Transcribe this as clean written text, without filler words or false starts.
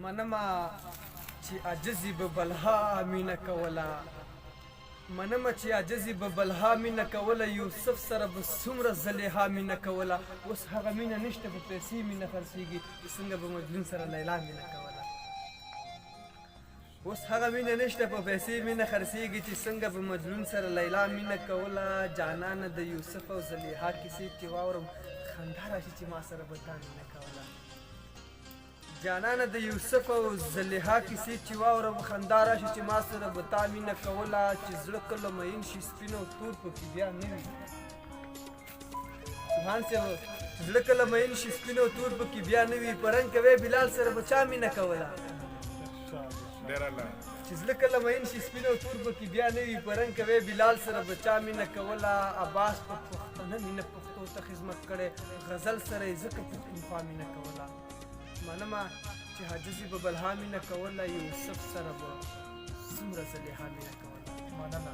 منمه چې عاجزي به بلها مینه کوله منمه چې عاجزي به بلها مینه کوله یوسف سره به څومره زلیها مینه کوله اوس هغه مینه نشته په پیسې مینه خرڅېږي چې څنګه به مجنون سره لیلا مینه کوله اوس هغه مینه نشته په پیسې مینه خرڅېږي چې څنګه به مجنون سره لیلا مینه کوله جانانه د یوسف او زلیها کیسې چې واورم خندا راشي چې ما سره به تا مینه کوله جانانه د یوسف او زلیها کیسې چې واورم خندا راشي چې ما سره به تا مینه کوله چې زړه کله مین شي سپین او تور پکې بیا نه وي سبحان صاحب چې زړه کله مین شي سپین او تور پکې بیا نه وي په رنګ کوې بلال سره به چا مینه کوله چې زړه کله مین شي سپین او تور پکې بیا نه وي په رنګ کوې بلال سره به چا مینه کوله عباس په پښتنه مینه پښتو ته خدمت کړی غزل سره یې ځکه پښتونخوا مینه کوله منمه چې عاجزي به بلها مینه کوله یوسف سره به څومره زلیها مینه کوله مننه